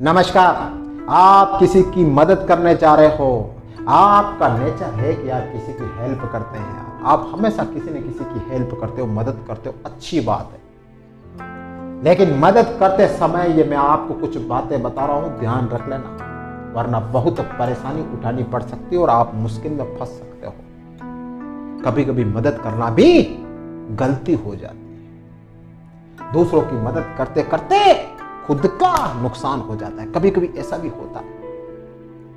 नमस्कार। आप किसी की मदद करने जा रहे हो, आपका नेचर है कि आप किसी की हेल्प करते हैं। आप हमेशा किसी न किसी की हेल्प करते हो, मदद करते हो, अच्छी बात है। लेकिन मदद करते समय ये मैं आपको कुछ बातें बता रहा हूं, ध्यान रख लेना, वरना बहुत परेशानी उठानी पड़ सकती है और आप मुश्किल में फंस सकते हो। कभी कभी मदद करना भी गलती हो जाती है। दूसरों की मदद करते करते खुद का नुकसान हो जाता है, कभी कभी ऐसा भी होता है।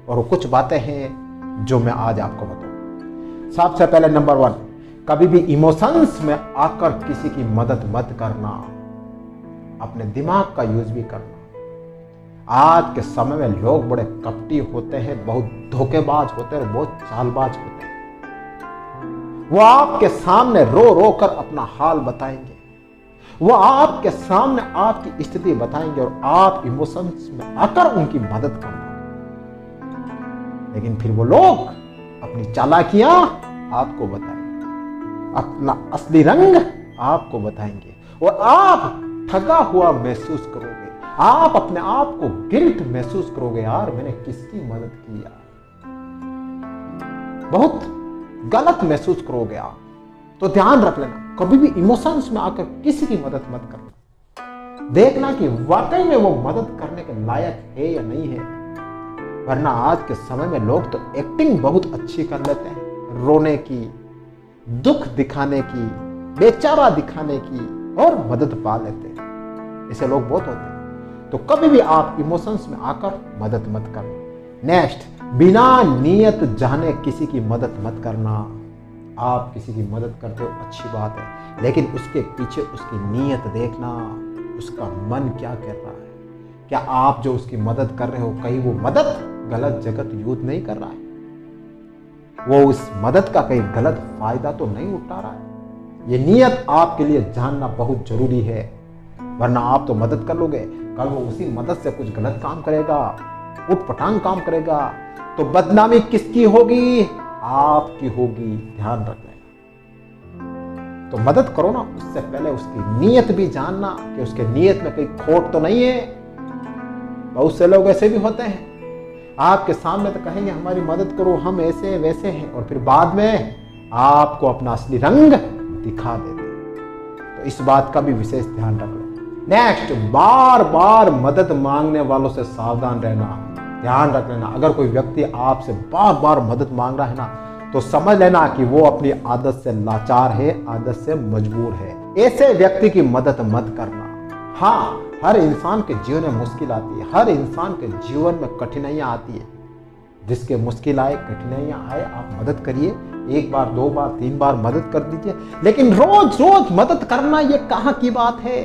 और वो कुछ बातें हैं जो मैं आज आपको बताऊं। सबसे पहले नंबर 1, कभी भी इमोशंस में आकर किसी की मदद मत करना, अपने दिमाग का यूज भी करना। आज के समय में लोग बड़े कपटी होते हैं, बहुत धोखेबाज होते हैं और बहुत चालबाज होते हैं। वो आपके सामने रो रो कर अपना हाल बताएंगे, वो आपके सामने आपकी स्थिति बताएंगे और आप इमोशंस में आकर उनकी मदद कर दोगे। लेकिन फिर वो लोग अपनी चालाकियां आपको बताएंगे, अपना असली रंग आपको बताएंगे और आप ठगा हुआ महसूस करोगे। आप अपने आप को गिल्ट महसूस करोगे, यार मैंने किसकी मदद की यार, बहुत गलत महसूस करोगे आप। तो ध्यान रख लेना, कभी भी इमोशंस में आकर किसी की मदद मत करना। देखना कि वाकई में वो मदद करने के लायक है या नहीं है, वरना आज के समय में लोग तो एक्टिंग बहुत अच्छी कर लेते हैं, रोने की, दुख दिखाने की, बेचारा दिखाने की, और मदद पा लेते हैं। ऐसे लोग बहुत होते हैं। तो कभी भी आप इमोशंस में आकर मदद मत करना। नेक्स्ट, बिना नियत जाने किसी की मदद मत करना। आप किसी की मदद करते हो, अच्छी बात है, लेकिन उसके पीछे उसकी नीयत देखना, उसका मन क्या कर रहा है। क्या आप जो उसकी मदद कर रहे हो, कहीं वो मदद गलत जगह यूज नहीं कर रहा है, वो उस मदद का कहीं गलत फायदा तो नहीं उठा रहा है। ये नीयत आपके लिए जानना बहुत जरूरी है, वरना आप तो मदद कर लोगे, कल वो उसी मदद से कुछ गलत काम करेगा, उठपटांग काम करेगा, तो बदनामी किसकी होगी? आपकी होगी। ध्यान रख लेना। तो मदद करो ना, उससे पहले उसकी नीयत भी जानना कि उसके नीयत में कोई खोट तो नहीं है। बहुत से लोग ऐसे भी होते हैं, आपके सामने तो कहेंगे हमारी मदद करो, हम ऐसे वैसे हैं, और फिर बाद में आपको अपना असली रंग दिखा देते हैं। तो इस बात का भी विशेष ध्यान रख लो। नेक्स्ट, बार बार मदद मांगने वालों से सावधान रहना। ध्यान रख लेना, अगर कोई व्यक्ति आपसे बार बार मदद मांग रहा है ना, तो समझ लेना कि वो अपनी आदत से लाचार है, आदत से मजबूर है। ऐसे व्यक्ति की मदद मत करना। हाँ, हर इंसान के जीवन में मुश्किल आती है, हर इंसान के जीवन में कठिनाइयां आती है। जिसके मुश्किल आए, कठिनाइयां आए, आप मदद करिए। 1 बार 2 बार 3 बार मदद कर दीजिए, लेकिन रोज रोज मदद करना ये कहाँ की बात है।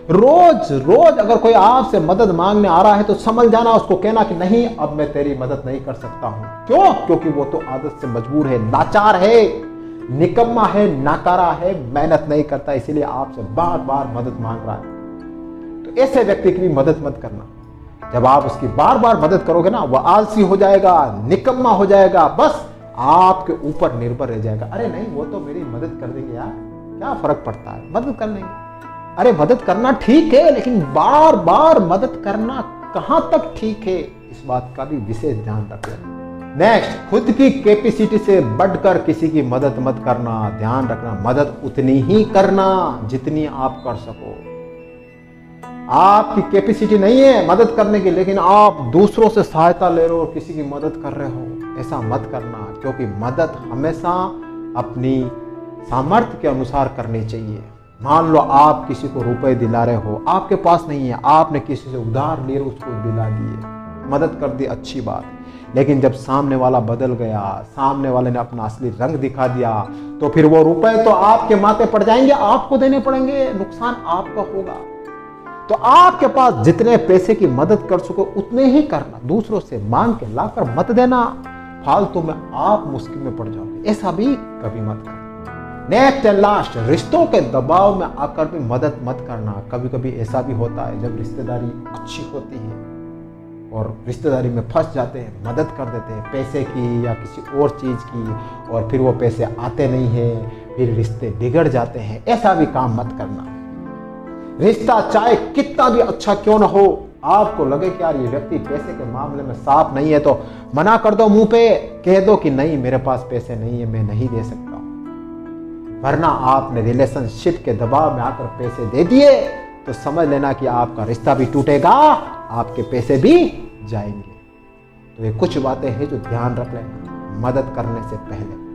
रोज रोज अगर कोई आपसे मदद मांगने आ रहा है तो समझ जाना, उसको कहना कि नहीं, अब मैं तेरी मदद नहीं कर सकता हूं। क्यों? क्योंकि वो तो आदत से मजबूर है, लाचार है, निकम्मा है, नाकारा है, मेहनत नहीं करता, इसीलिए आपसे बार बार मदद मांग रहा है। तो ऐसे व्यक्ति की भी मदद मत करना। जब आप उसकी बार बार मदद करोगे ना, वह आलसी हो जाएगा, निकम्मा हो जाएगा, बस आपके ऊपर निर्भर रह जाएगा। अरे नहीं, वो तो मेरी मदद कर देंगे यार, क्या फर्क पड़ता है, मदद कर लेंगे। अरे मदद करना ठीक है, लेकिन बार बार मदद करना कहां तक ठीक है, इस बात का भी विशेष ध्यान रखना। नेक्स्ट, खुद की कैपेसिटी से बढ़कर किसी की मदद मत करना। ध्यान रखना, मदद उतनी ही करना जितनी आप कर सको। आपकी कैपेसिटी नहीं है मदद करने की, लेकिन आप दूसरों से सहायता ले रहे हो, किसी की मदद कर रहे हो, ऐसा मत करना। क्योंकि मदद हमेशा अपनी सामर्थ्य के अनुसार करनी चाहिए। मान लो आप किसी को रुपए दिला रहे हो, आपके पास नहीं है, आपने किसी से उधार लिए, उसको दिला दिए, मदद कर दी, अच्छी बात। लेकिन जब सामने वाला बदल गया, सामने वाले ने अपना असली रंग दिखा दिया, तो फिर वो रुपए तो आपके माथे पड़ जाएंगे, आपको देने पड़ेंगे, नुकसान आपका होगा। तो आपके पास जितने पैसे की मदद कर सको उतने ही करना, दूसरों से मांग के लाकर मत देना, फालतू में आप मुश्किल में पड़ जाओगे, ऐसा भी कभी मत करना। नेक्स्ट एंड लास्ट, रिश्तों के दबाव में आकर भी मदद मत करना। कभी कभी ऐसा भी होता है, जब रिश्तेदारी अच्छी होती है और रिश्तेदारी में फंस जाते हैं, मदद कर देते हैं पैसे की या किसी और चीज़ की, और फिर वो पैसे आते नहीं हैं, फिर रिश्ते बिगड़ जाते हैं। ऐसा भी काम मत करना। रिश्ता चाहे कितना भी अच्छा क्यों ना हो, आपको लगे कि यार ये व्यक्ति पैसे के मामले में साफ नहीं है तो मना कर दो, मुंह पे कह दो कि नहीं मेरे पास पैसे नहीं है, मैं नहीं दे सकता। वरना आपने रिलेशनशिप के दबाव में आकर पैसे दे दिए तो समझ लेना कि आपका रिश्ता भी टूटेगा, आपके पैसे भी जाएंगे। तो ये कुछ बातें हैं जो ध्यान रख लेना मदद करने से पहले।